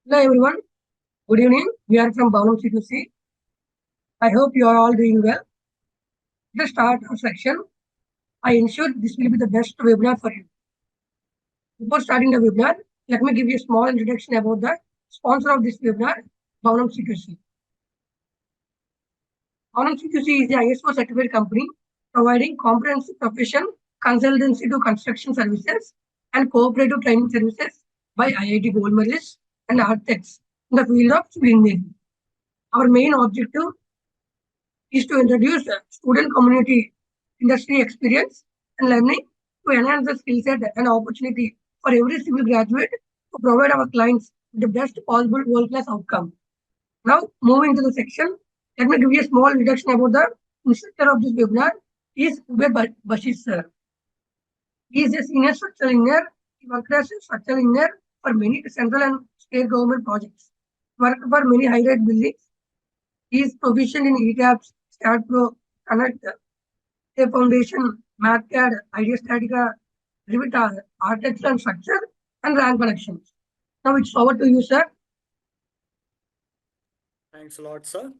Hello everyone, good evening. We are from 𝗪𝗵𝘁'𝗀. I hope you are all doing well. Let's start our section. I ensure this will be the best webinar for you. Before starting the webinar, let me give you a small introduction about the sponsor of this webinar, 𝗪𝗵𝘁'𝗀. 𝗪𝗵𝘁'𝗀 is a ISO certified company providing comprehensive profession consultancy to construction services and cooperative training services by IIT gold medalists and architects in the field of civil engineering. Our main objective is to introduce student community industry experience and learning to enhance the skill set and opportunity for every civil graduate to provide our clients with the best possible world-class outcome. Now, moving to the section, let me give you a small introduction about the instructor of this webinar. He is Ubaid Bashir sir. He is a senior structural engineer. He worked as a structural engineer for many central and state government projects. Worked for many high-rise buildings. He is proficient in ETABS, StatPro, Connect, A Foundation, Mathcad, 𝗖𝗢𝗨𝗥𝗦𝗘, Revit, Architecture and Structure, and Rank Connections. Now it's over to you, sir. Thanks a lot, sir.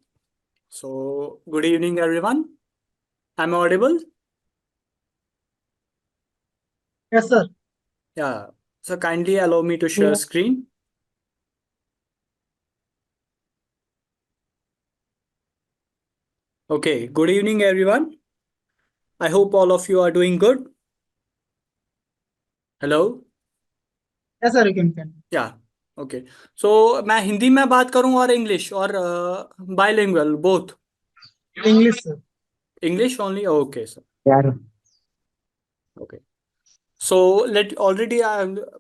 So, good evening, everyone. Am I audible? Yes, sir. Yeah. So, kindly allow me to share screen. Okay. Good evening, everyone. I hope all of you are doing good. Hello? Yes, sir, you can. Yeah. Okay. So, मैं हिंदी में बात करूं और English और bilingual both? English, sir. English only? Okay, sir. Yeah. Okay. So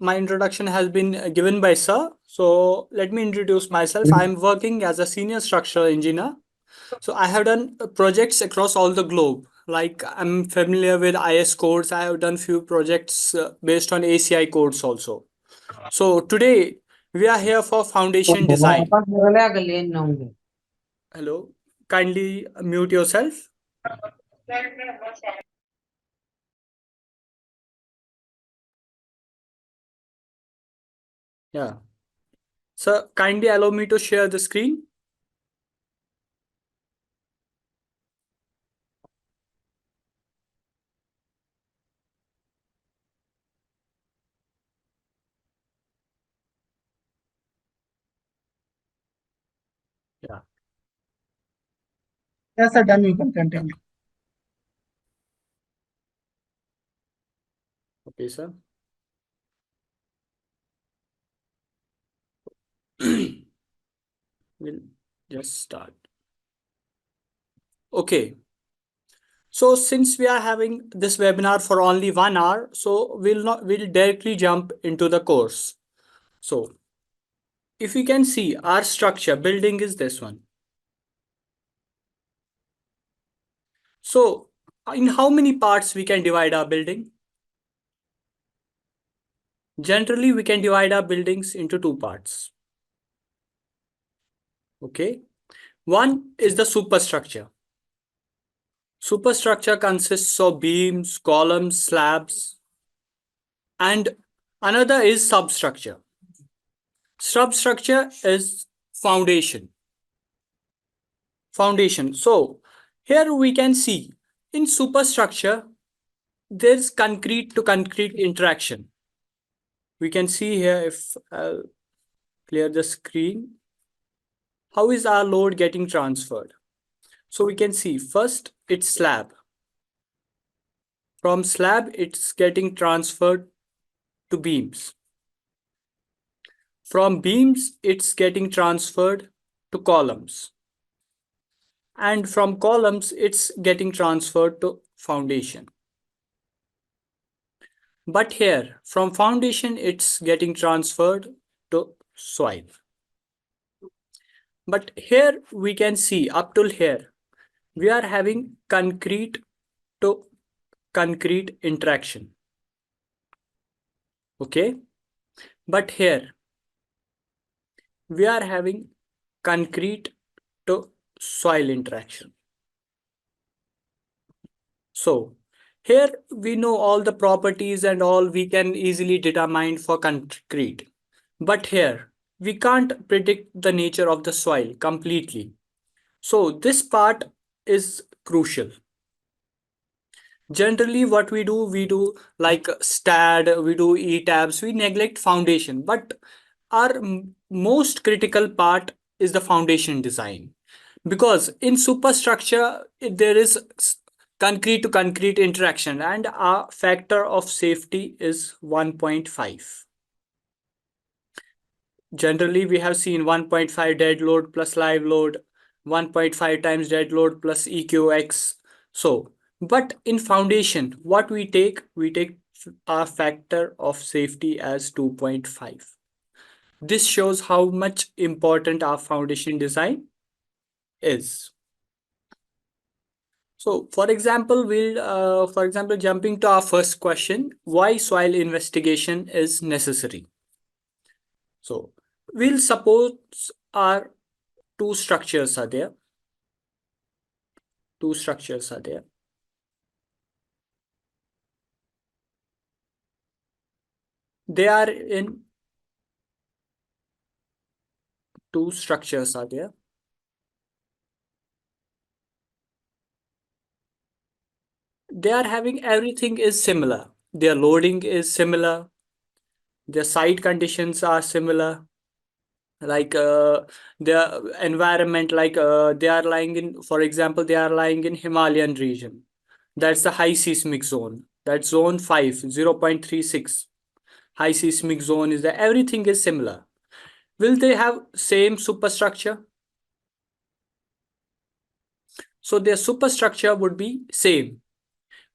my introduction has been given by sir. So let me introduce myself. I'm working as a senior structural engineer. So I have done projects across all the globe. Like I'm familiar with IS codes. I have done few projects based on ACI codes also. So today we are here for foundation design. Hello, kindly mute yourself. Yeah. Sir, kindly allow me to share the screen. Yeah. Yes, sir, done. You can continue. Okay, sir. We'll just start. Okay. So since we are having this webinar for only 1 hour, so we'll directly jump into the course. So if you can see our structure building is this one. So in how many parts we can divide our building? Generally, we can divide our buildings into 2 parts. Okay. One is the superstructure. Superstructure consists of beams, columns, slabs, and another is substructure. Substructure is foundation. So here we can see in superstructure, there's concrete to concrete interaction. We can see here, if I'll clear the screen, how is our load getting transferred? So we can see first it's slab. From slab, it's getting transferred to beams. From beams, it's getting transferred to columns. And from columns, it's getting transferred to foundation. But here, from foundation, it's getting transferred to soil. But here we can see up till here, we are having concrete to concrete interaction. Okay. But here, we are having concrete to soil interaction. So here we know all the properties and all we can easily determine for concrete. But here we can't predict the nature of the soil completely. So this part is crucial. Generally, what we do like STAD, we do ETABS, we neglect foundation. But our most critical part is the foundation design. Because in superstructure, there is concrete to concrete interaction and our factor of safety is 1.5. Generally, we have seen 1.5 dead load plus live load, 1.5 times dead load plus EQX. So, but in foundation, what we take our factor of safety as 2.5. This shows how much important our foundation design is. So, for example, jumping to our first question, why soil investigation is necessary. So, we'll suppose our two structures are there. Two structures are there. They are in two structures are there. They are having everything is similar. Their loading is similar. Their site conditions are similar. Like their environment, like they are lying in, for example, they are lying in Himalayan region. That's the high seismic zone. That's zone 5, 0.36. High seismic zone is that everything is similar. Will they have same superstructure? So their superstructure would be same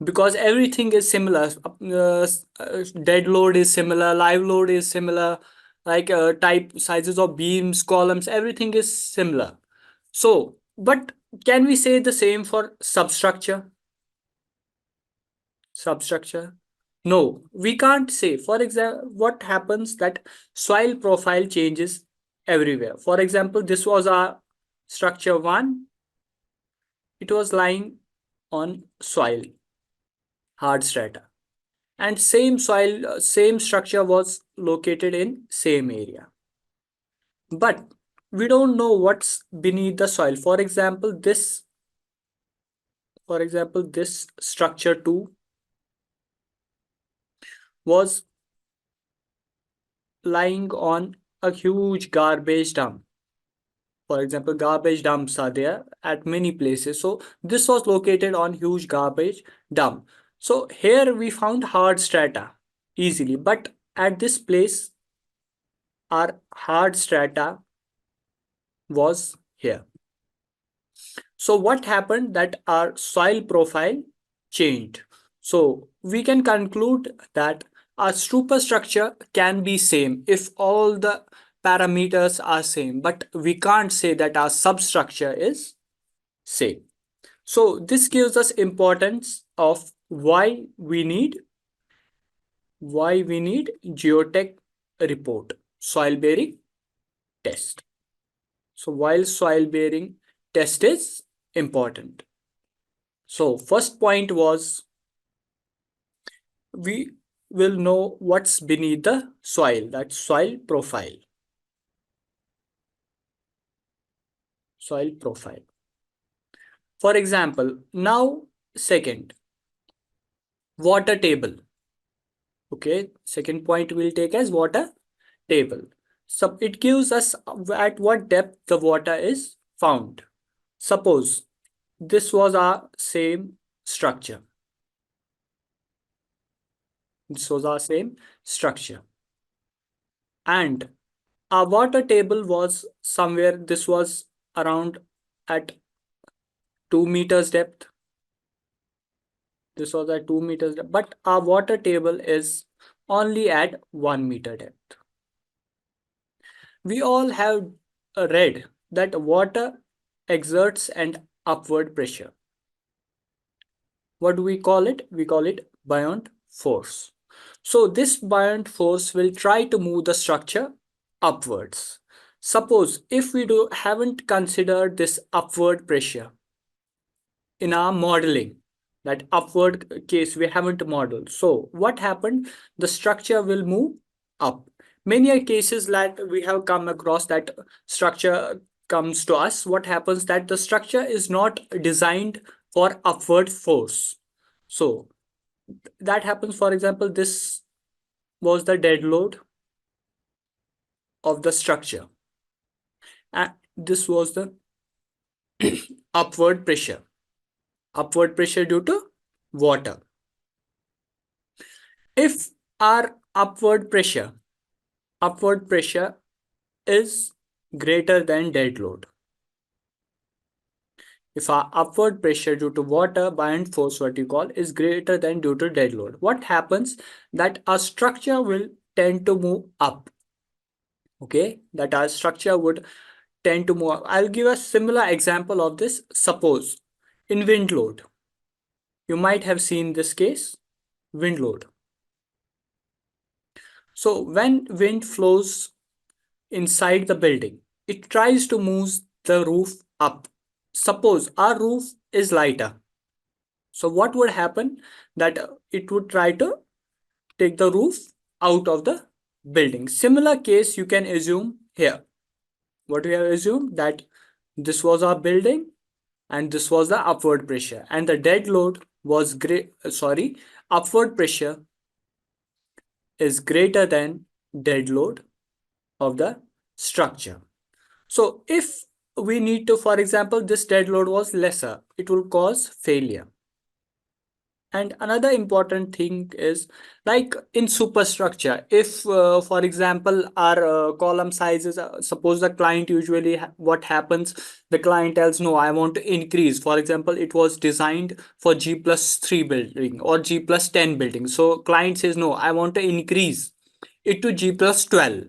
because everything is similar. Dead load is similar, live load is similar, like type sizes of beams, columns, everything is similar. So, but can we say the same for substructure? Substructure? No, we can't say. For example, what happens that soil profile changes everywhere. For example, this was our structure 1. It was lying on soil, hard strata. And same soil, same structure was located in same area. But we don't know what's beneath the soil. For example, this structure 2 was lying on a huge garbage dump. For example, garbage dumps are there at many places. So this was located on huge garbage dump. So here we found hard strata easily, but at this place, our hard strata was here. So what happened that our soil profile changed. So we can conclude that our superstructure can be same if all the parameters are same, but we can't say that our substructure is same. So this gives us importance of why we need geotech report, soil bearing test. So while soil bearing test is important. So first point was we will know what's beneath the soil, that's soil profile. Soil profile. For example, now second, water table. Okay, second point we'll take as water table. So it gives us at what depth the water is found. Suppose this was our same structure. This was our same structure. And our water table was somewhere, this was around at 2 meters depth. This was at 2 meters depth, but our water table is only at 1 meter depth. We all have read that water exerts an upward pressure. What do we call it? We call it buoyant force. So this buoyant force will try to move the structure upwards. Suppose if we haven't considered this upward pressure in our modeling, that upward case we haven't modeled. So what happened? The structure will move up Many are cases that we have come across that structure comes to us. What happens that the structure is not designed for upward force. So that happens, for example, this was the dead load of the structure, and this was the upward pressure due to water. If our upward pressure is greater than dead load, if our upward pressure due to water buoyant force, what you call, is greater than due to dead load, what happens that our structure will tend to move up. Okay, that our structure would tend to move up. I'll give a similar example of this. Suppose in wind load, you might have seen this case, wind load. So when wind flows inside the building, it tries to move the roof up. Suppose our roof is lighter. So what would happen that it would try to take the roof out of the building. Similar case you can assume here. What we have assumed that this was our building and this was the upward pressure, and the dead load was upward pressure is greater than dead load of the structure. So if we need to, for example, this dead load was lesser, it will cause failure. And another important thing is, like in superstructure, if for example our column sizes, suppose the client usually what happens, the client tells no, I want to increase. For example, it was designed for G+3 building or G+10 building. So client says no, I want to increase it to G+12.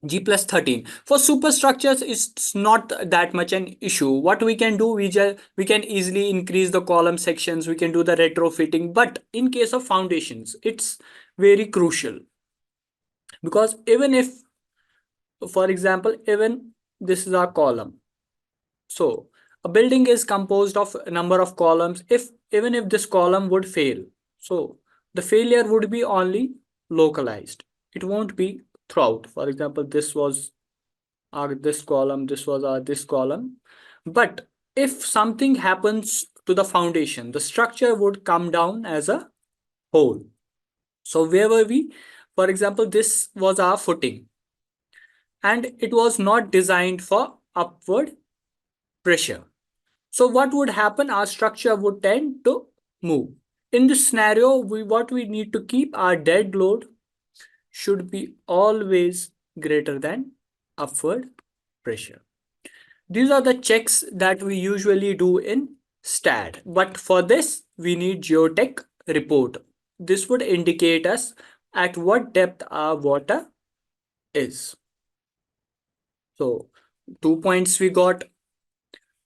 G+13. For superstructures, it's not that much an issue. What we can do, we can easily increase the column sections, we can do the retrofitting. But in case of foundations, it's very crucial, because even if, for example, even this is our column. So a building is composed of a number of columns. Even if this column would fail, so the failure would be only localized. It won't be throughout. For example, this was our this column, this was our this column. But if something happens to the foundation, the structure would come down as a whole. So where were we? For example, this was our footing, and it was not designed for upward pressure. So what would happen? Our structure would tend to move. In this scenario, what we need to keep, our dead load should be always greater than upward pressure. These are the checks that we usually do in STAD. But for this, we need geotech report. This would indicate us at what depth our water is. So 2 points we got.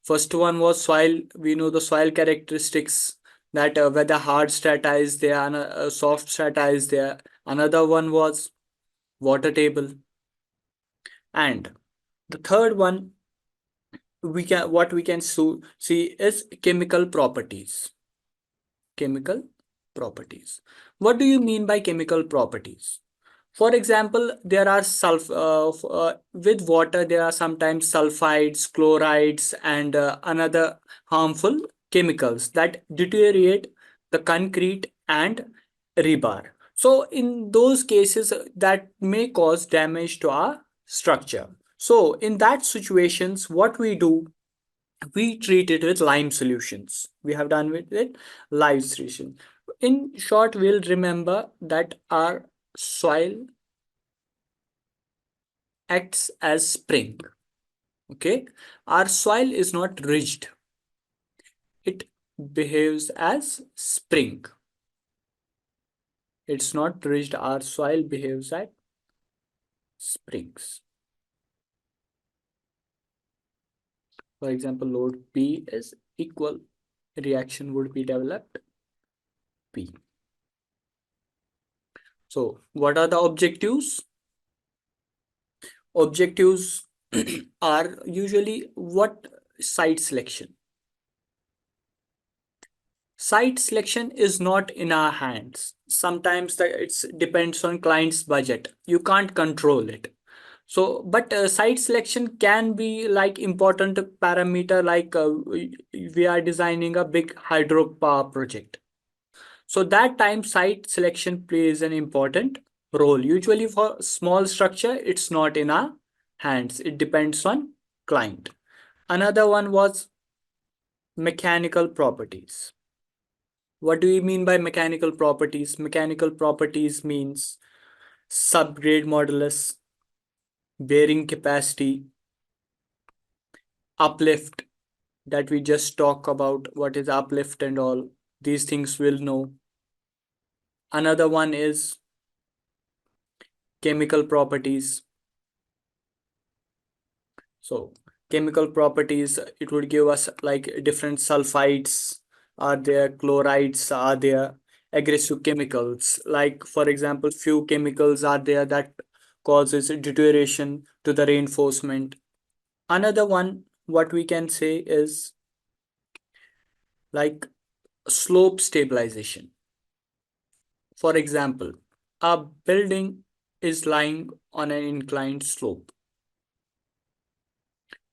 First one was soil. We know the soil characteristics, that whether hard strata is there and soft strata is there. Another one was water table. And the third one, what we can see is chemical properties. Chemical properties. What do you mean by chemical properties? For example, there are with water, there are sometimes sulfides, chlorides, and another harmful chemicals that deteriorate the concrete and rebar. So in those cases, that may cause damage to our structure. So in that situations, what we do, we treat it with lime solutions. We have done with it lime solution. In short, we'll remember that our soil acts as spring. Okay, our soil is not rigid, it behaves as spring. It's not rigid, our soil behaves as springs. For example, load P is equal, reaction would be developed P. So what are the objectives? Objectives are usually what? Site selection. Site selection is not in our hands. Sometimes it depends on client's budget. You can't control it. So, but site selection can be like important parameter, like we are designing a big hydropower project. So that time site selection plays an important role. Usually for small structure, it's not in our hands. It depends on client. Another one was mechanical properties. What do you mean by mechanical properties? Mechanical properties means subgrade modulus, bearing capacity, uplift, that we just talk about what is uplift and all. These things we'll know. Another one is chemical properties. So chemical properties, it would give us like different sulfides are there, chlorides are there, aggressive chemicals. Like for example, few chemicals are there that causes deterioration to the reinforcement. Another one, what we can say is like slope stabilization. For example, a building is lying on an inclined slope.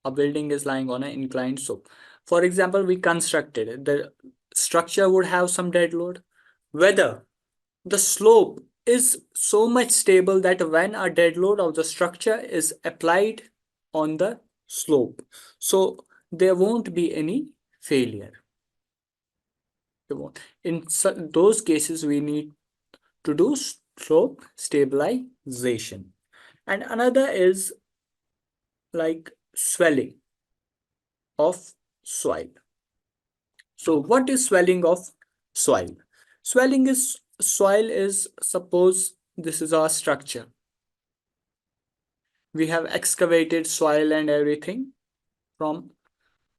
A building is lying on an inclined slope. For example, we constructed it. The structure would have some dead load. Whether the slope is so much stable that when a dead load of the structure is applied on the slope, so there won't be any failure. In those cases, we need to do slope stabilization. And another is like swelling of soil. So what is swelling of soil? Swelling is soil is, suppose this is our structure. We have excavated soil and everything from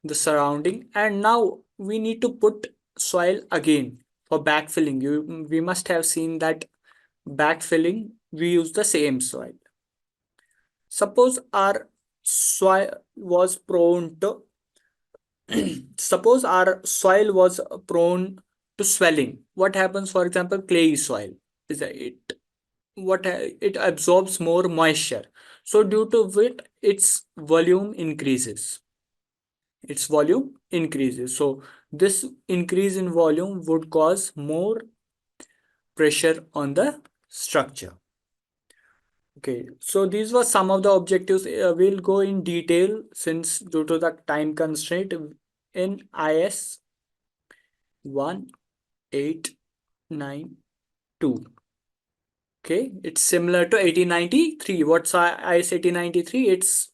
the surrounding, and now we need to put soil again for backfilling. We must have seen that backfilling, we use the same soil. Suppose our soil was prone to suppose our soil was prone to swelling. What happens? For example, clayey soil is it absorbs more moisture. So due to which its volume increases. Its volume increases. So this increase in volume would cause more pressure on the structure. Okay, so these were some of the objectives. We'll go in detail since due to the time constraint in IS 1892. Okay, it's similar to 1893. What's IS 1893? It's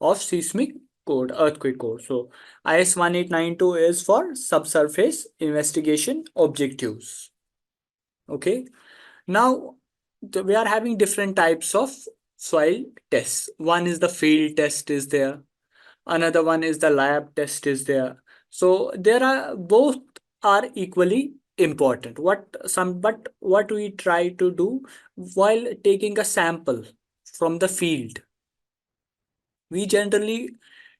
of seismic code, earthquake code. So IS 1892 is for subsurface investigation objectives. Okay, now we are having different types of soil tests. One is the field test is there. Another one is the lab test is there. So there are both are equally important. But what we try to do while taking a sample from the field, we generally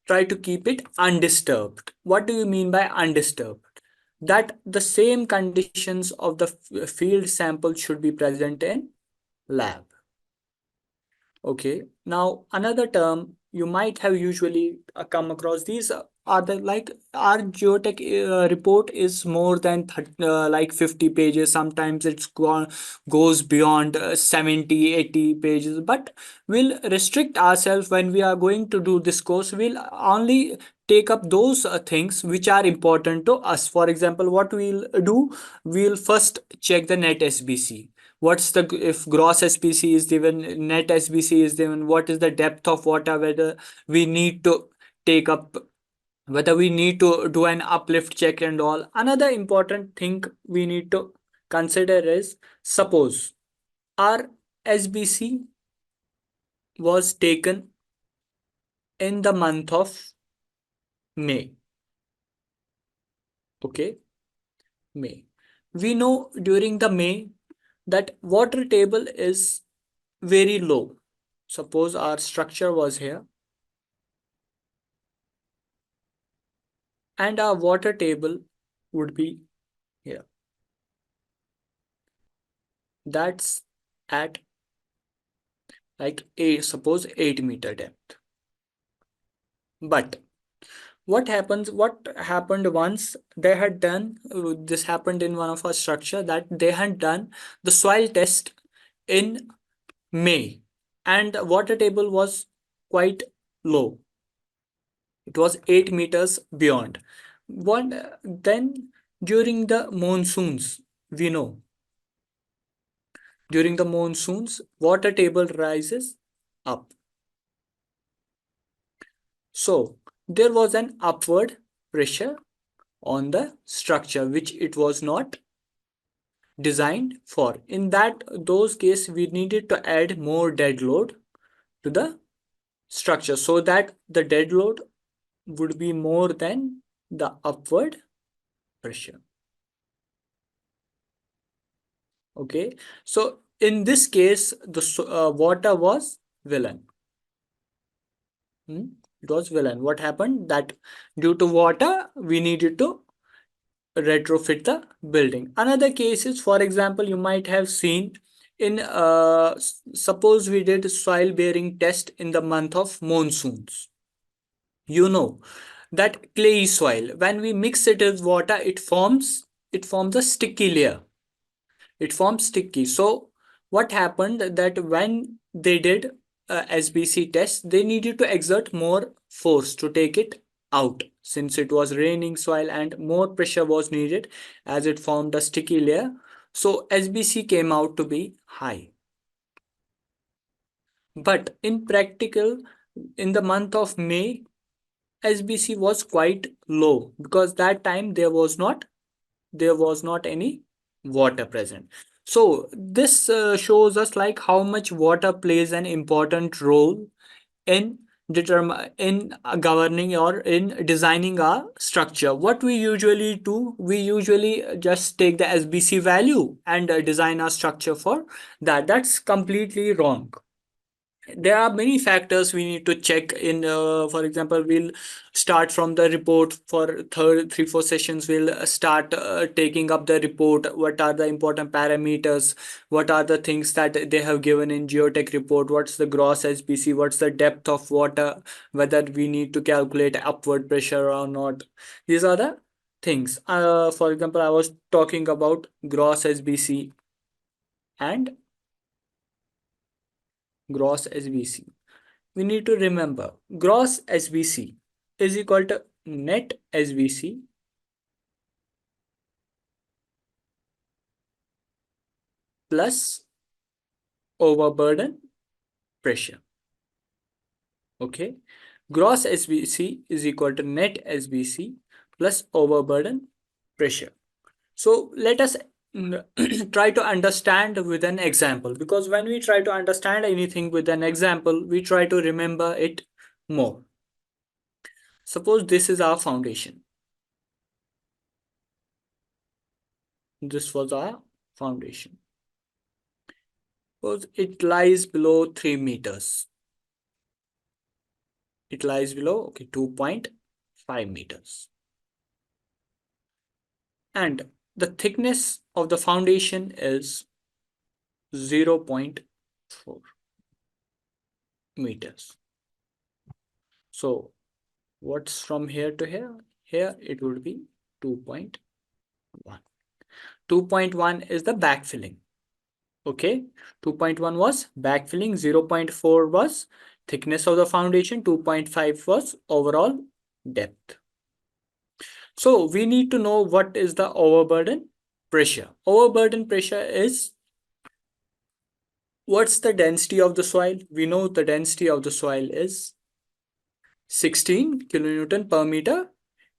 try to keep it undisturbed. What do you mean by undisturbed? That the same conditions of the field sample should be present in lab. Okay, now another term you might have usually come across, these are the like our geotech report is more than like 50 pages. Sometimes it's goes beyond 70 80 pages, but we'll restrict ourselves when we are going to do this course. We'll only take up those things which are important to us. For example, what we'll do, we'll first check the net SBC. What's the, if gross SBC is given, net SBC is given, what is the depth of water, whether we need to take up, whether we need to do an uplift check and all. Another important thing we need to consider is, suppose our SBC was taken in the month of May. Okay, May. We know during the May that water table is very low. Suppose our structure was here and our water table would be that's at like suppose 8-meter depth. But what happened once they had done this happened in one of our structure, that they had done the soil test in May, and the water table was quite low. It was 8 meters beyond. Then during the monsoons, we know during the monsoons, water table rises up. So there was an upward pressure on the structure, which it was not designed for. In those cases, we needed to add more dead load to the structure so that the dead load would be more than the upward pressure. Okay, so in this case, the water was villain. It was villain. What happened? That due to water, we needed to retrofit the building. Another case is, for example, you might have seen in suppose we did soil bearing test in the month of monsoons. You know that clayey soil, when we mix it with water, it forms a sticky layer. It forms sticky. So what happened that when they did SBC test, they needed to exert more force to take it out, since it was raining soil and more pressure was needed as it formed a sticky layer. So SBC came out to be high. But in practical, in the month of May, SBC was quite low because that time there was not any water present. So this shows us like how much water plays an important role in governing or in designing our structure. What we usually do, we usually just take the SBC value and design our structure for that. That's completely wrong. There are many factors we need to check in. For example, we'll start from the report. For third 3-4 sessions, we'll start taking up the report. What are the important parameters? What are the things that they have given in geotech report? What's the gross SBC? What's the depth of water? Whether we need to calculate upward pressure or not? These are the things. For example, I was talking about gross SBC and gross SBC. We need to remember gross SBC is equal to net SBC plus overburden pressure. Okay, gross SBC is equal to net SBC plus overburden pressure. So let us try to understand with an example, because when we try to understand anything with an example, we try to remember it more. Suppose this is our foundation. This was our foundation. Suppose it lies below 3 meters. It lies below 2.5 meters. And the thickness of the foundation is 0.4 meters. So what's from here to here? Here it would be 2.1. 2.1 is the backfilling. Okay, 2.1 was backfilling, 0.4 was thickness of the foundation, 2.5 was overall depth. So we need to know what is the overburden pressure. Overburden pressure is what's the density of the soil. We know the density of the soil is 16 kilonewton per meter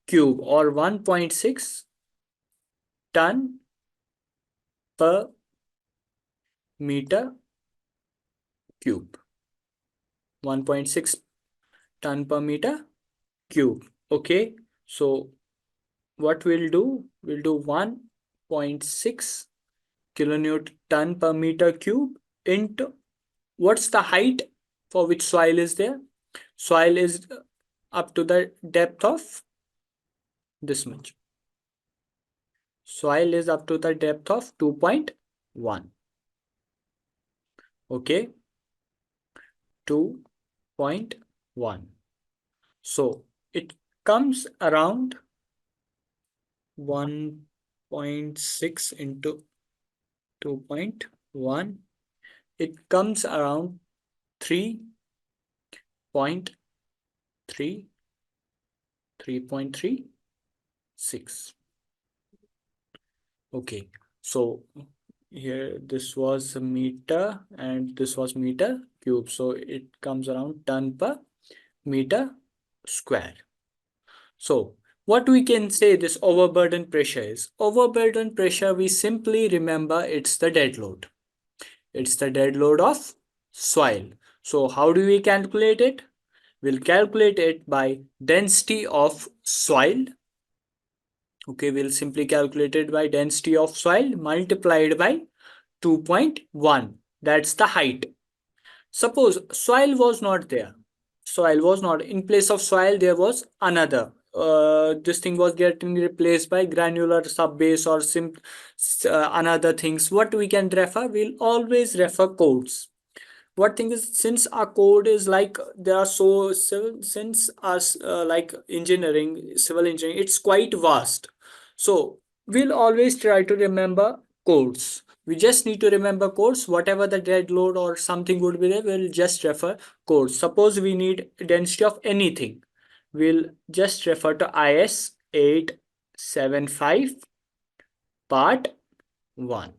cube, or 1.6 ton per meter cube. 1.6 ton per meter cube. Okay, so what we'll do 1.6 kilonewton per meter cube into what's the height for which soil is there. Soil is up to the depth of this much. Soil is up to the depth of 2.1. Okay, 2.1. So it comes around 1.6 into 2.1. It comes around 3.3, 3.36. Okay, so here this was a meter and this was meter cube. So it comes around ton per meter square. So what we can say this overburden pressure is? Overburden pressure, we simply remember it's the dead load. It's the dead load of soil. So how do we calculate it? We'll calculate it by density of soil. Okay, we'll simply calculate it by density of soil multiplied by 2.1. That's the height. Suppose soil was not there. Soil was not. In place of soil, there was another. This thing was getting replaced by granular subbase or another things. What we can refer? We'll always refer codes. What thing is, since our code is like there are so since us like engineering, civil engineering, it's quite vast. So we'll always try to remember codes. We just need to remember codes. Whatever the dead load or something would be there, we'll just refer codes. Suppose we need density of anything, we'll just refer to IS 875 part 1.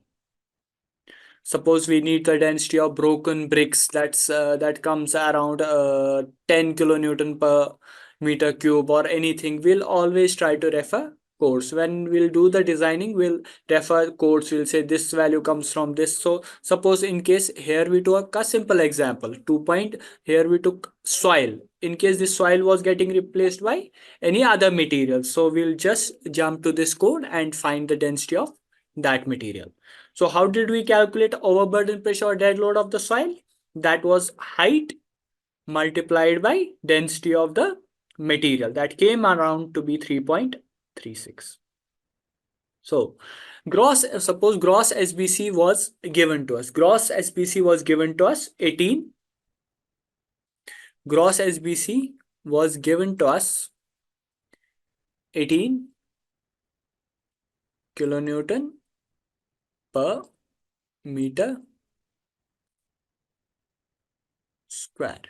Suppose we need the density of broken bricks, that comes around 10 kilonewton per meter cube or anything. We'll always try to refer codes. When we'll do the designing, we'll refer codes. We'll say this value comes from this. So suppose in case here we took a simple example, here we took soil. In case this soil was getting replaced by any other material, so we'll just jump to this code and find the density of that material. So how did we calculate overburden pressure or dead load of the soil? That was height multiplied by density of the material. That came around to be 3.36. So suppose gross SBC was given to us. Gross SBC was given to us 18. Gross SBC was given to us 18 kilonewton per meter square.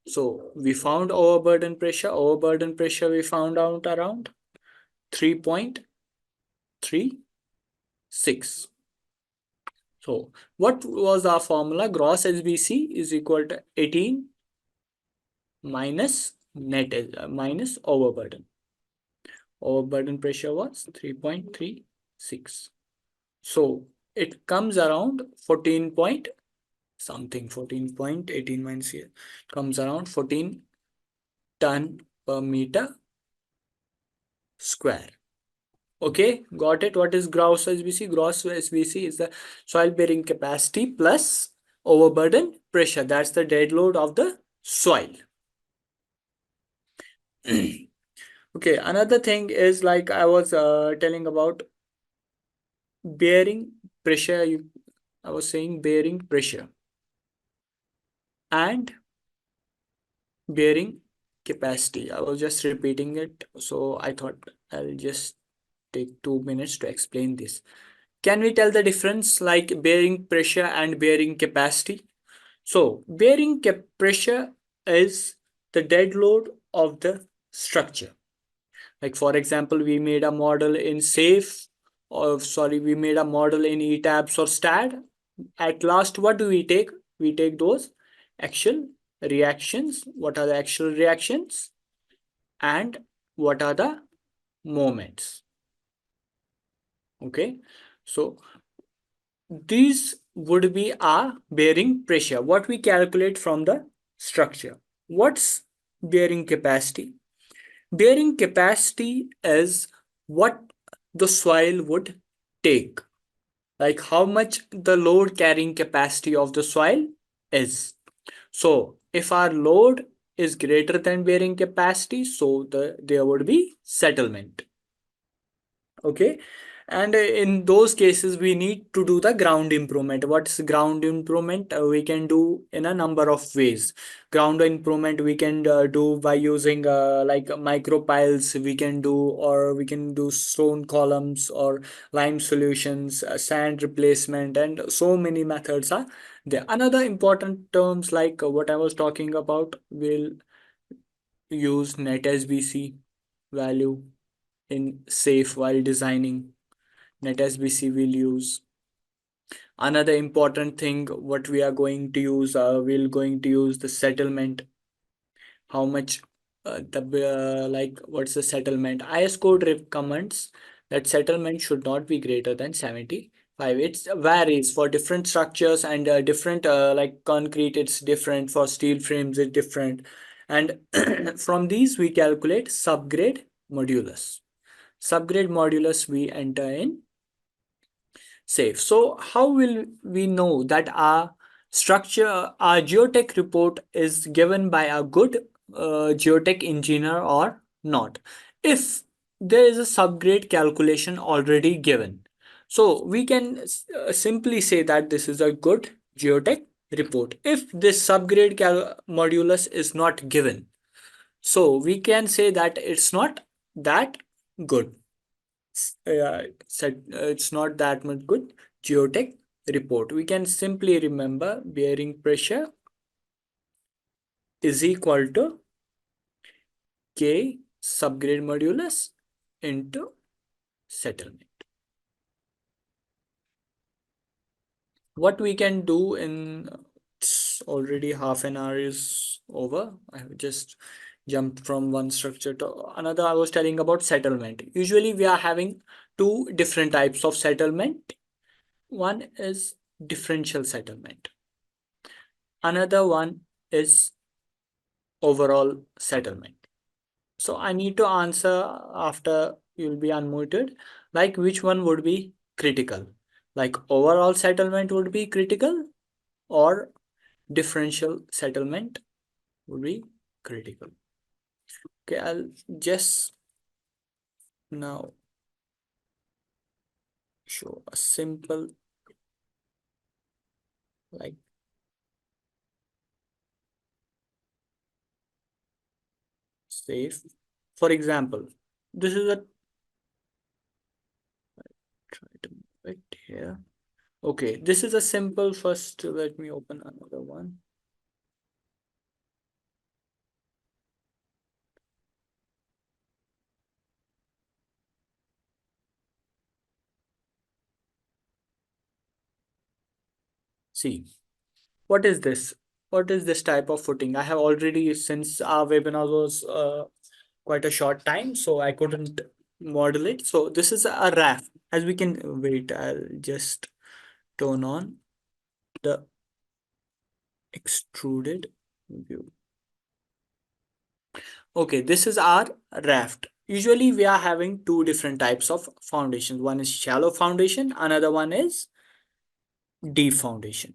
So we found overburden pressure. Overburden pressure we found out around 3.36. So what was our formula? Gross SBC is equal to 18 minus minus overburden. Overburden pressure was 3.36. So it comes around 14 point something, 14.18 minus here comes around 14 ton per meter square. Okay, got it? What is gross SBC? Gross SBC is the soil bearing capacity plus overburden pressure. That's the dead load of the soil. Okay, another thing is like I was telling about bearing pressure. I was saying bearing pressure and bearing capacity. I was just repeating it, so I thought I'll just take 2 minutes to explain this. Can we tell the difference like bearing pressure and bearing capacity? So bearing pressure is the dead load of the structure. Like for example, we made a model in SAFE, we made a model in ETABS or STAD. At last, what do we take? We take those axial reactions. What are the axial reactions? And what are the moments? Okay, so these would be our bearing pressure, what we calculate from the structure. What's bearing capacity? Bearing capacity is what the soil would take, like how much the load carrying capacity of the soil is. So if our load is greater than bearing capacity, so there would be settlement. Okay, And in those cases, we need to do the ground improvement. What's ground improvement? We can do in a number of ways. Ground improvement we can do by using like micro piles we can do, or we can do stone columns or lime solutions, sand replacement, and so many methods are there. Another important terms like what I was talking about, will use net SBC value in safe while designing. Net SBC will use. Another important thing what we are going to use, we're going to use the settlement. How much like what's the settlement? IS code recommends that settlement should not be greater than 75. It varies for different structures, and different like concrete it's different, for steel frames it's different, and from these we calculate subgrade modulus. Subgrade modulus we enter in safe. So how will we know that our geotech report is given by a good geotech engineer or not? If there is a subgrade calculation already given, so we can simply say that this is a good geotech report. If this subgrade modulus is not given, so we can say that it's not that good. Said it's not that much good geotech report. We can simply remember bearing pressure is equal to K subgrade modulus into settlement. What we can do in, it's already half an hour is over. I have just jumped from one structure to another. I was telling about settlement. Usually we are having two different types of settlement. One is differential settlement. Another one is overall settlement. So I need to answer after you'll be unmuted, like which one would be critical? Like overall settlement would be critical, or differential settlement would be critical. Okay, I'll just now show a simple like safe. For example, this is a, try to move it here. Okay, this is a simple, first let me open another one. See, what is this? What is this type of footing? I have already, since our webinar was quite a short time, so I couldn't model it. So this is a raft. As we can, wait, I'll just turn on the extruded view. Okay, this is our raft. Usually we are having two different types of foundations. One is shallow foundation, another one is deep foundation.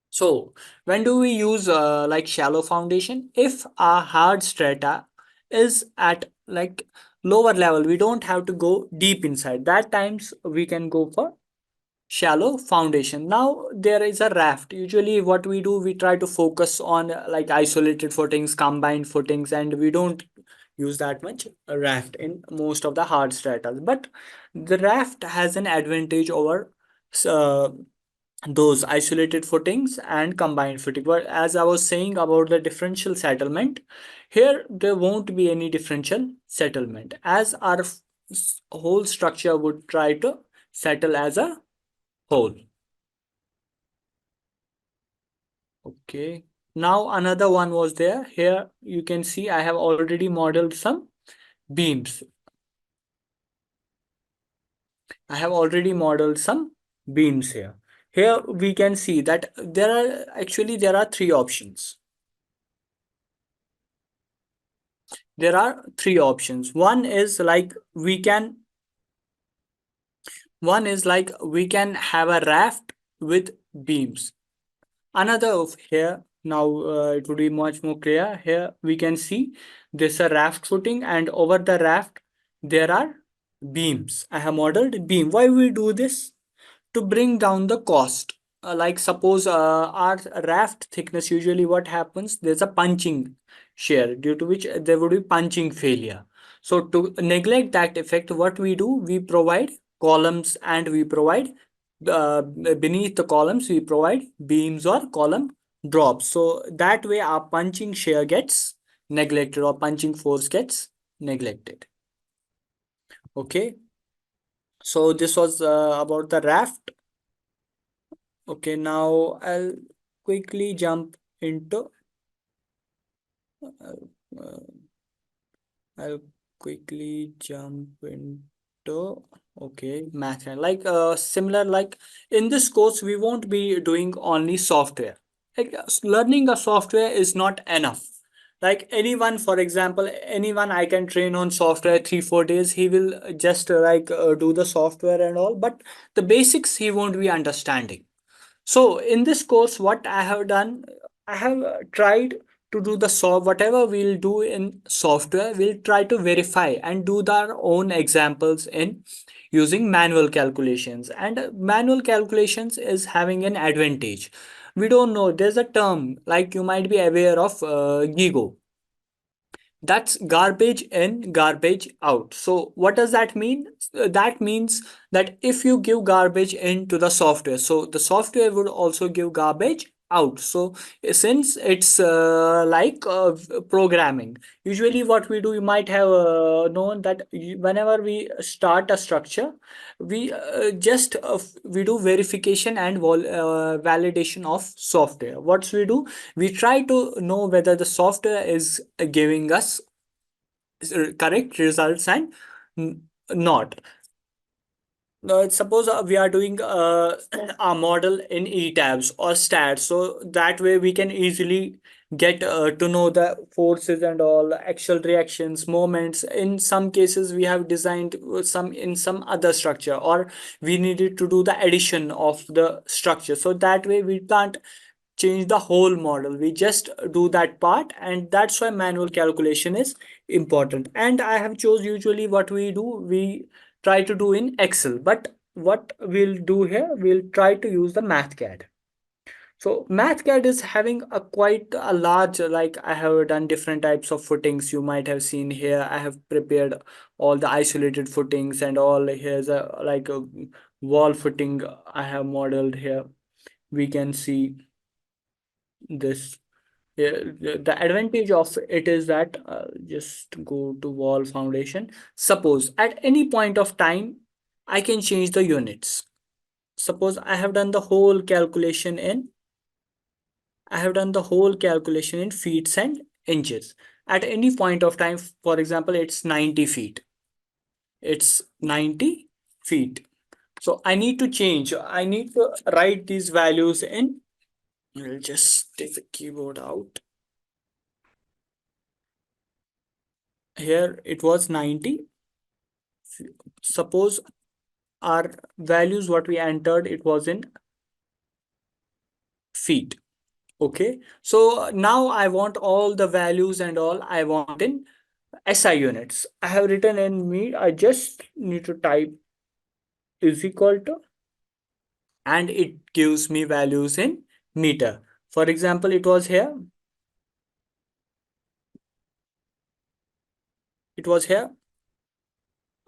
So when do we use like shallow foundation? If our hard strata is at like lower level, we don't have to go deep inside. That times we can go for shallow foundation. Now there is a raft. Usually what we do, we try to focus on like isolated footings, combined footings, and we don't use that much raft in most of the hard stratas. But the raft has an advantage over uh, those isolated footings and combined footing. But as I was saying about the differential settlement, here there won't be any differential settlement, as our whole structure would try to settle as a whole. Okay, now another one was there. Here you can see I have already modeled some beams. I have already modeled some beams here. Here we can see that there are three options. There are three options. One is like we can have a raft with beams. Another of here Now it would be much more clear. Here we can see there's a raft footing, and over the raft there are beams. I have modeled beam. Why we do this? To bring down the cost. Like suppose our raft thickness, usually what happens, there's a punching shear due to which there would be punching failure. So to neglect that effect, what we do, we provide columns, and we provide beneath the columns we provide beams or column drops. So that way our punching shear gets neglected, or punching force gets neglected. Okay, so this was about the raft. Okay, now I'll quickly jump into uh, uh, I'll quickly jump into Mathcad. Like similar, like in this course we won't be doing only software. Like learning a software is not enough. Like anyone, for example, anyone I can train on software 3-4 days, he will just do the software and all, but the basics he won't be understanding. So in this course, what I have done, I have tried to do the whatever we'll do in software, we'll try to verify and do our own examples in using manual calculations. And manual calculations is having an advantage. We don't know, there's a term like you might be aware of GIGO. That's garbage in, garbage out. So what does that mean? That means that if you give garbage into the software, so the software would also give garbage out. So since it's programming, usually what we do, you might have known that whenever we start a structure, we we do verification and validation of software. What we do, we try to know whether the software is giving us correct results and not. Suppose we are doing a model in ETABS or stats, so that way we can easily get to know the forces and all, actual reactions, moments. In some cases we have designed some in some other structure, or we needed to do the addition of the structure, so that way we can't change the whole model, we just do that part. And that's why manual calculation is important. And I have chose, usually what we do, we try to do in Excel, but what we'll do here, we'll try to use the Mathcad. So Mathcad is having a quite a large, like I have done different types of footings. You might have seen here, I have prepared all the isolated footings and all. Here's a wall footing I have modeled here. We can see this. The advantage of it is that just go to wall foundation. Suppose at any point of time I can change the units. Suppose I have done the whole calculation in feet and inches. At any point of time, for example, it's 90 feet. It's 90 feet. So I need to change. I need to write these values in. I'll just take the keyboard out. Here it was 90. Suppose our values what we entered, it was in feet. Okay, so now I want all the values and all I want in SI units. I have written in me, I just need to type is equal to, and it gives me values in meter. For example, it was here,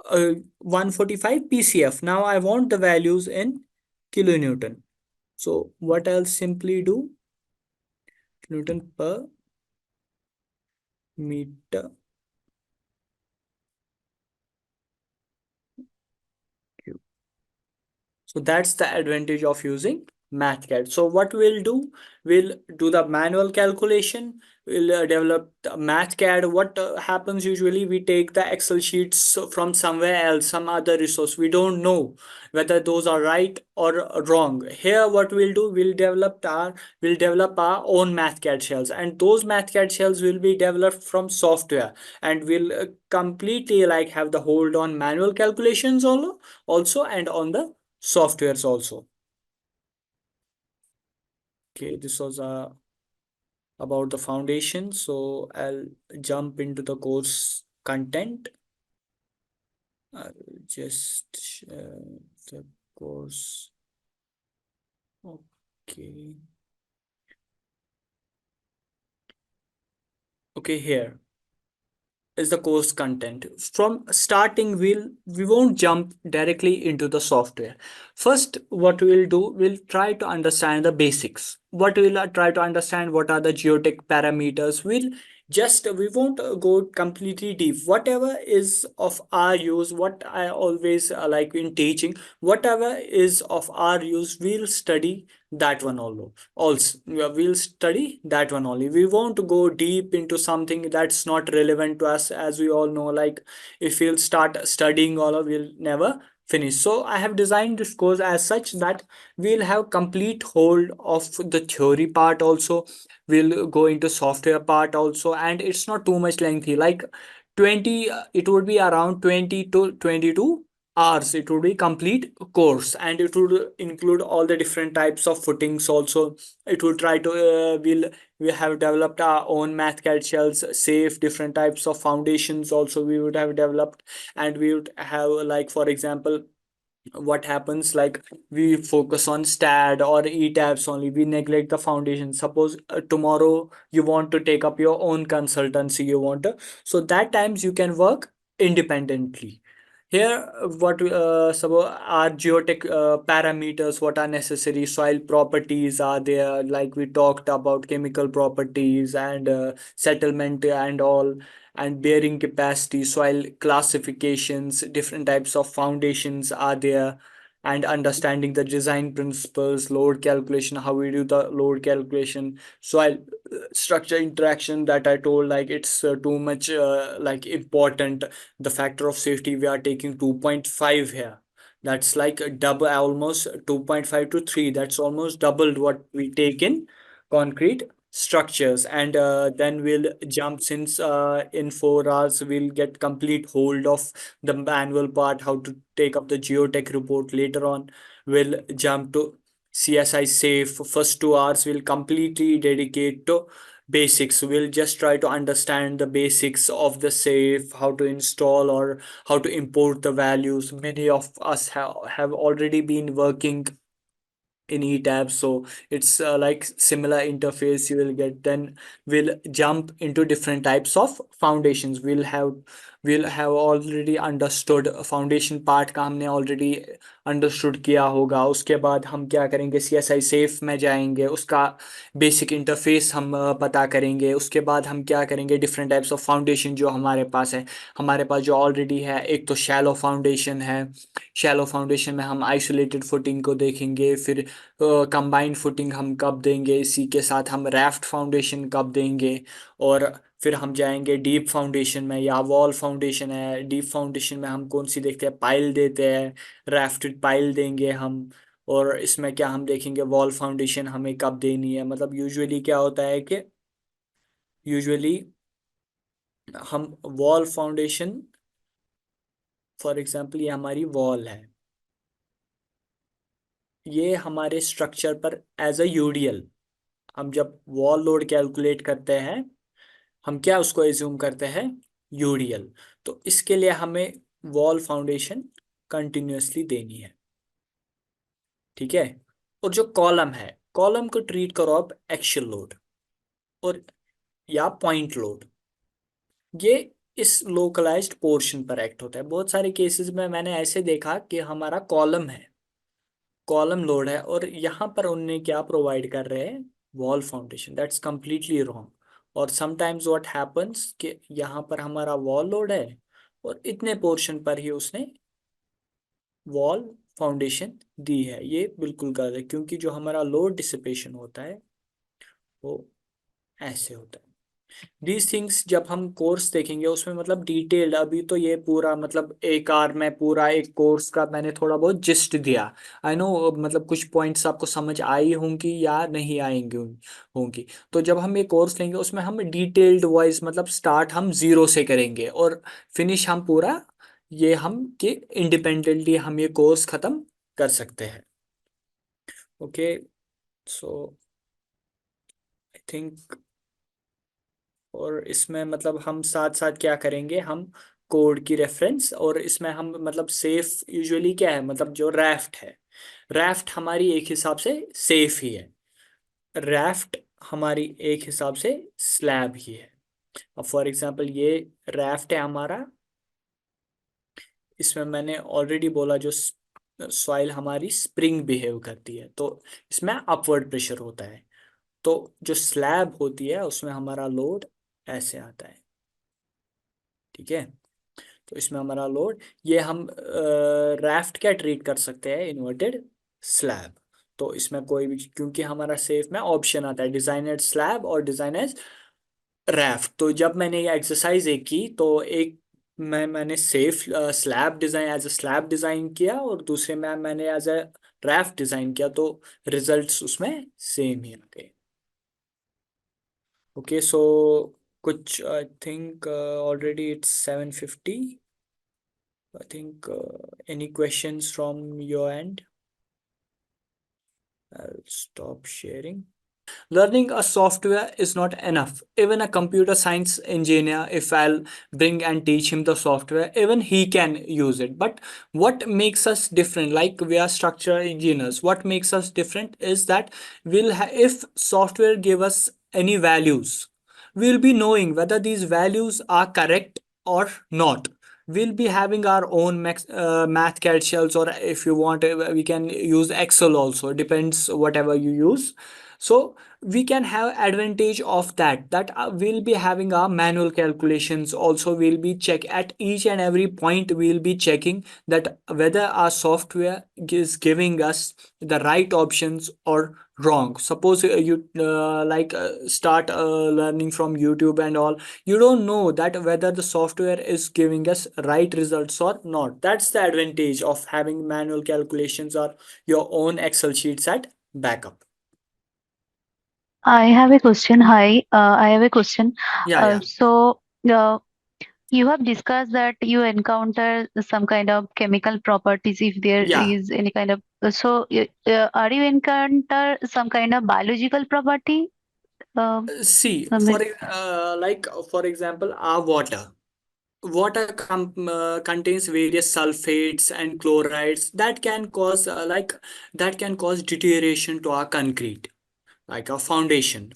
145 PCF. Now I want the values in kilonewton. So what I'll simply do, Newton per meter cube. So that's the advantage of using Mathcad. So what we'll do the manual calculation, we'll develop the Mathcad. What happens usually, we take the Excel sheets from somewhere else, some other resource. We don't know whether those are right or wrong. Here what we'll do, we'll develop our own Mathcad shells, and those Mathcad shells will be developed from software, and we'll completely like have the hold on manual calculations also and on the softwares also. Okay, this was about the foundation. So I'll jump into the course content. I'll just share the course. Okay. Okay, here is the course content. From starting, we won't jump directly into the software. First, what we'll do, we'll try to understand the basics. What we'll try to understand, what are the geotech parameters. We won't go completely deep. Whatever is of our use, what I always like in teaching, whatever is of our use, we'll study that one also we'll study that one only. We won't go deep into something that's not relevant to us. As we all know, like if we'll start studying all of, we'll never finish. So I have designed this course as such that we'll have complete hold of the theory part also, we'll go into software part also, and it's not too much lengthy, like 20 it would be around 20 to 22 hours. It would be complete course, and it would include all the different types of footings also. It will try to we have developed our own Mathcad shells, safe, different types of foundations also we would have developed. And we would have, like for example, what happens, like we focus on STAD or ETABS only, we neglect the foundation. Suppose tomorrow you want to take up your own consultancy, you want to, so that times you can work independently. Here, what suppose are geotech parameters, what are necessary, soil properties are there, like we talked about chemical properties and settlement and all, and bearing capacity, soil classifications, different types of foundations are there, and understanding the design principles, load calculation, how we do the load calculation, soil structure interaction that I told, like it's too much like important. The factor of safety we are taking 2.5 here. That's like a double, almost 2.5 to 3. That's almost doubled what we take in concrete structures. And then we'll jump, since in 4 hours we'll get complete hold of the manual part, how to take up the geotech report. Later on we'll jump to CSI safe. First 2 hours we'll completely dedicate to basics. We'll just try to understand the basics of the safe, how to install or how to import the values. Many of us have already been working in eTab, so it's like similar interface you will get. Then we'll jump into different types of foundations. We'll have already understood foundation part का हमने already understood किया होगा. उसके बाद हम क्या करेंगे, CSI safe में जाएंगे, उसका बेसिक इंटरफेस हम पता करेंगे. उसके बाद हम क्या करेंगे, डिफरेंट टाइप्स ऑफ फाउंडेशन जो हमारे पास है. हमारे पास जो ऑलरेडी है, एक तो शैलो फाउंडेशन है. शैलो फाउंडेशन में हम आइसोलेटेड फुटिंग को देखेंगे. फिर कंबाइंड फुटिंग हम कब देंगे, इसी के साथ हम राफ्ट फाउंडेशन कब देंगे. और फिर हम जाएंगे डीप फाउंडेशन में, या वॉल फाउंडेशन है. डीप फाउंडेशन में हम कौन सी देखते हैं, पाइल देते हैं, राफ्टेड पाइल देंगे हम. और इसमें क्या हम देखेंगे, वॉल फाउंडेशन हमें कब देनी है. मतलब यूजुअली क्या होता है कि यूजुअली हम वॉल फाउंडेशन, फॉर एग्जांपल ये हमारी वॉल है, ये हमारे स्ट्रक्चर पर एज अ यूडीएल, हम जब वॉल लोड कैलकुलेट करते हैं, हम क्या उसको एज्यूम करते हैं, यूडीएल. तो इसके लिए हमें वॉल फाउंडेशन कंटिन्यूअसली देनी है. ठीक है. और जो कॉलम है, कॉलम को ट्रीट करो आप एक्शियल लोड और या पॉइंट लोड. ये इस लोकलाइज्ड पोर्शन पर एक्ट होता है. बहुत सारे केसेस में मैंने ऐसे देखा कि हमारा कॉलम है, कॉलम लोड है, और यहाँ पर उनने क्या प्रोवाइड कर रहे हैं, wall foundation. That's completely wrong. और समटाइम्स व्हाट हैपन्स कि यहाँ पर हमारा वॉल लोड है और इतने पोर्शन पर ही उसने वॉल फाउंडेशन दी है. ये बिल्कुल गलत है, क्योंकि जो हमारा लोड डिसिपेशन होता है वो ऐसे होता है. दीज थिंग्स जब हम कोर्स देखेंगे उसमें मतलब डिटेल्ड, अभी तो ये पूरा मतलब एक आर में पूरा एक कोर्स का मैंने थोड़ा बहुत जिस्ट दिया. आई नो मतलब कुछ पॉइंट्स आपको समझ आई होंगी या नहीं आएंगी होंगी. तो जब हम ये कोर्स लेंगे उसमें हम डिटेल्ड वाइज, मतलब स्टार्ट हम जीरो से करेंगे और फिनिश हम पूरा ये हम कि इंडिपेंडेंटली हम ये कोर्स खत्म कर सकते हैं. ओके. सो आई थिंक और इसमें मतलब हम साथ साथ क्या करेंगे, हम कोड की रेफरेंस, और इसमें हम मतलब सेफ यूजुअली क्या है, मतलब जो रैफ्ट है, रैफ्ट हमारी एक हिसाब से सेफ ही है, रैफ्ट हमारी एक हिसाब से स्लैब ही है। अब फॉर एग्जांपल ये रैफ्ट है हमारा, इसमें मैंने ऑलरेडी बोला जो सॉइल हमारी स्प्रिंग बिहेव करती है, तो इसमें अपवर्ड प्रेशर होता है। तो जो स्लैब होती है उसमें हमारा लोड ऐसे आता है, ठीक है। तो इसमें हमारा लोड, ये हम रैफ्ट क्या ट्रीट कर सकते हैं, इन्वर्टेड स्लैब। तो इसमें कोई भी, क्योंकि हमारा सेफ में ऑप्शन आता है डिजाइन एज स्लैब और डिजाइन एज रैफ्ट। तो जब मैंने ये एक्सरसाइज एक की, तो एक मैंने safe slab design as a slab design किया, और दूसरे में मैंने एज अ रैफ्ट डिजाइन किया, तो रिजल्ट्स उसमें सेम ही आ गए। ओके, सो कुछ I think already it's 7:50। I think any questions from your end? I'll stop sharing. Learning a software is not enough. Even a computer science engineer, if I'll bring and teach him the software, even he can use it. But what makes us different, like we are structural engineers, what makes us different is that if software give us any values, we'll be knowing whether these values are correct or not. We'll be having our own Mathcad shells, or if you want, we can use Excel also. Depends whatever you use. So we can have advantage of that we'll be having our manual calculations also. We'll be check at each and every point, we'll be checking that whether our software is giving us the right options or wrong. Suppose you start learning from YouTube and all, you don't know that whether the software is giving us right results or not. That's the advantage of having manual calculations or your own Excel sheets at backup. I have a question. Hi, I have a question. Yeah. So you have discussed that you encounter some kind of chemical properties if there Yeah. is any kind of. Are you encounter some kind of biological property? See, I mean, for example, our water contains various sulfates and chlorides that can cause that can cause deterioration to our concrete. Like a foundation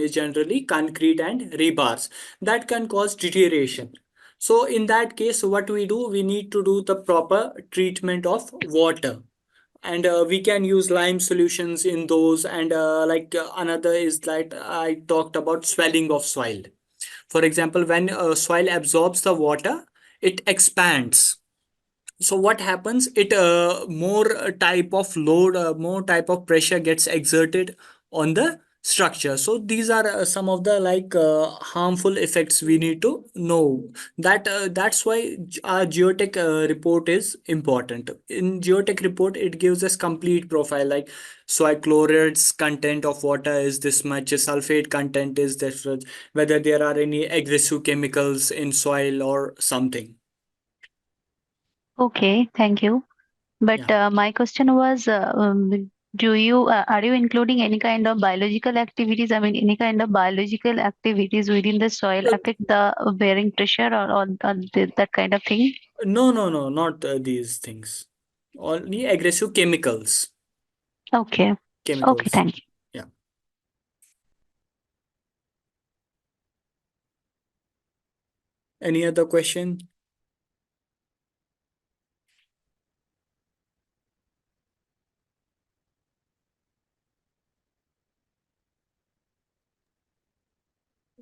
is generally concrete and rebars, that can cause deterioration. So in that case, what we do, we need to do the proper treatment of water, and we can use lime solutions in those. And another is like I talked about swelling of soil. For example, when soil absorbs the water, it expands. So what happens, it more type of load, more type of pressure gets exerted on the structure. So these are some of the harmful effects we need to know. That's why our geotech report is important. In geotech report, it gives us complete profile, like soil chlorides content of water is this much, sulfate content is this much, whether there are any aggressive chemicals in soil or something. okay, thank you. But Yeah. my question was, do you are you including any kind of biological activities? I mean, any kind of biological activities within the soil Uh, affect the bearing pressure or that kind of thing? no, not these things. Only aggressive chemicals. Okay. Okay, Chemicals. thank you. Yeah. Any other question?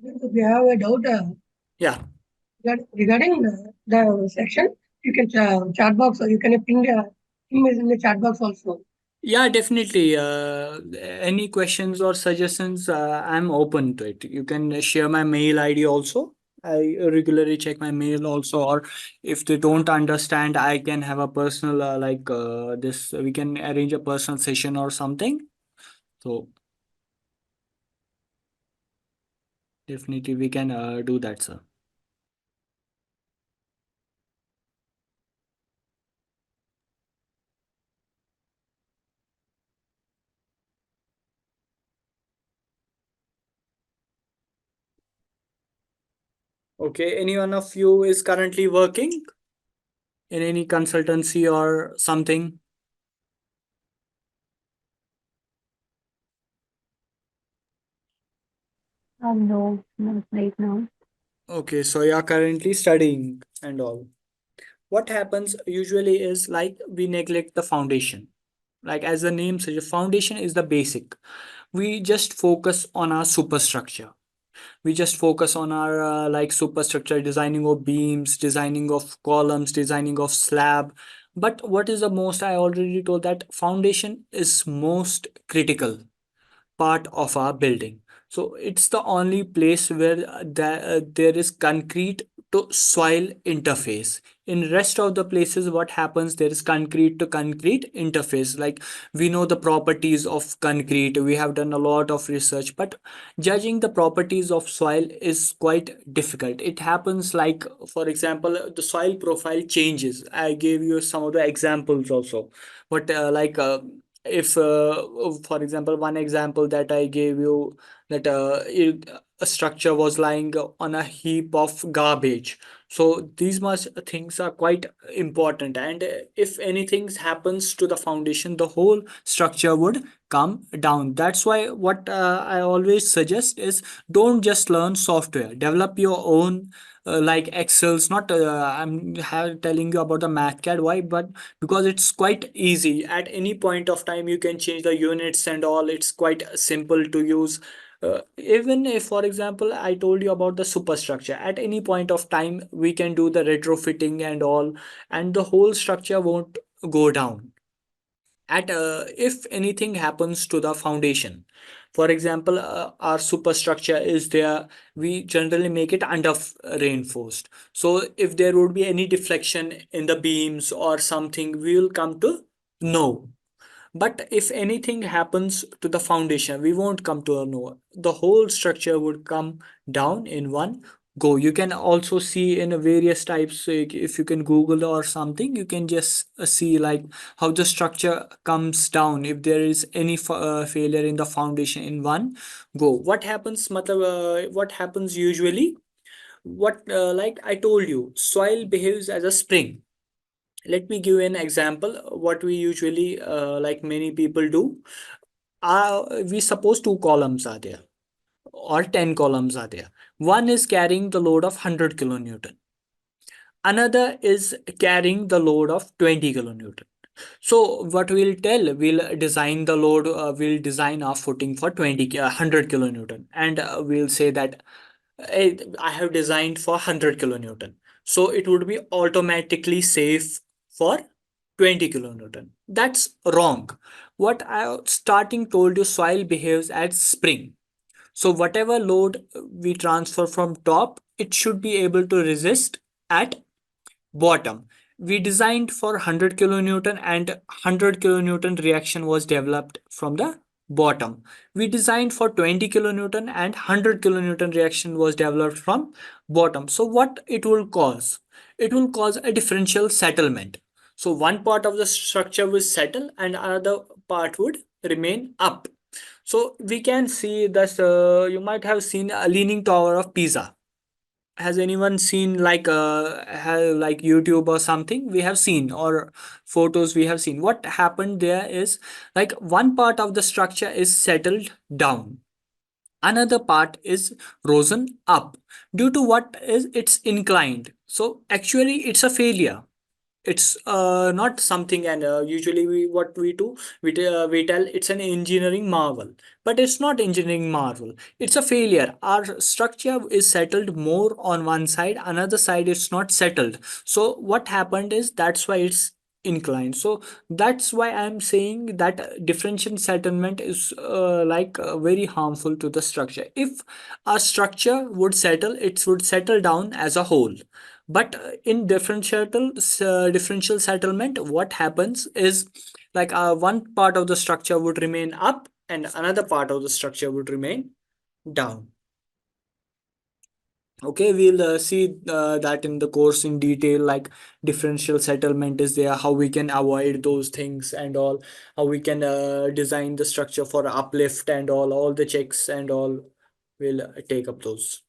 If you have a doubt Yeah. regarding the section, you can chat box or you can ping email in the chat box also. Yeah, definitely. Any questions or suggestions, I'm open to it. You can share my mail ID also. I regularly check my mail also, or if they don't understand, I can have a personal this. We can arrange a personal session or something. So definitely we can do that, sir. Okay, any one of you is currently working in any consultancy or something? No, not right now. Okay, so you are currently studying and all. What happens usually is like we neglect the foundation. Like as the name suggests, foundation is the basic. We just focus on our superstructure. We just focus on our like superstructure, designing of beams, designing of columns, designing of slab. But what is the most? I already told that foundation is most critical part of our building. So it's the only place where there is concrete to soil interface. In rest of the places, what happens? There is concrete to concrete interface. Like we know the properties of concrete. We have done a lot of research, but judging the properties of soil is quite difficult. It happens like, for example, the soil profile changes. I gave you some of the examples also. But if for example, one example that I gave you, that a structure was lying on a heap of garbage. So these much things are quite important, and if anything happens to the foundation, the whole structure would come down. That's why what I always suggest is, don't just learn software, develop your own like Excel's. Not telling you about the Mathcad. Why? But because it's quite easy. At any point of time, you can change the units and all. It's quite simple to use. Even if, for example, I told you about the superstructure, at any point of time, we can do the retrofitting and all, and the whole structure won't go down. At if anything happens to the foundation, for example, our superstructure is there, we generally make it under reinforced. So if there would be any deflection in the beams or something, we will come to know. But if anything happens to the foundation, we won't come to a know. The whole structure would come down in one go. You can also see in a various types, if you can Google or something, you can just see like how the structure comes down if there is any failure in the foundation in one go. What happens, what happens usually? What like I told you, soil behaves as a spring. Let me give an example. What we usually like many people do, we suppose two columns are there or 10 columns are there. One is carrying the load of 100 kilonewton, another is carrying the load of 20 kilonewton. So what we'll tell, we'll design the load, we'll design our footing for 100 kilonewton, and we'll say that I have designed for 100 kilonewton. So it would be automatically safe for 20 kilonewton. That's wrong. What I starting told you, soil behaves as spring. So whatever load we transfer from top, it should be able to resist at bottom. We designed for 100 kilonewton, and 100 kilonewton reaction was developed from the bottom. We designed for 20 kilonewton, and 100 kilonewton reaction was developed from bottom. So what it will cause? It will cause a differential settlement. So one part of the structure will settle and another part would remain up. So we can see that you might have seen a leaning tower of Pisa. Has anyone seen like like YouTube or something? We have seen, or photos we have seen. What happened there is, like, one part of the structure is settled down, another part is risen up. Due to what is, it's inclined. So actually it's a failure. It's not something, and usually we what we do, we tell it's an engineering marvel, but it's not engineering marvel, it's a failure. Our structure is settled more on one side, another side it's not settled. So what happened is, that's why it's inclined. So that's why I'm saying that differential settlement is very harmful to the structure. If a structure would settle, it would settle down as a whole. But in differential settlement, what happens is, like, one part of the structure would remain up and another part of the structure would remain down. Okay, we'll see that in the course in detail, like differential settlement is there, how we can avoid those things and all, how we can design the structure for uplift and all the checks and all. We'll take up those.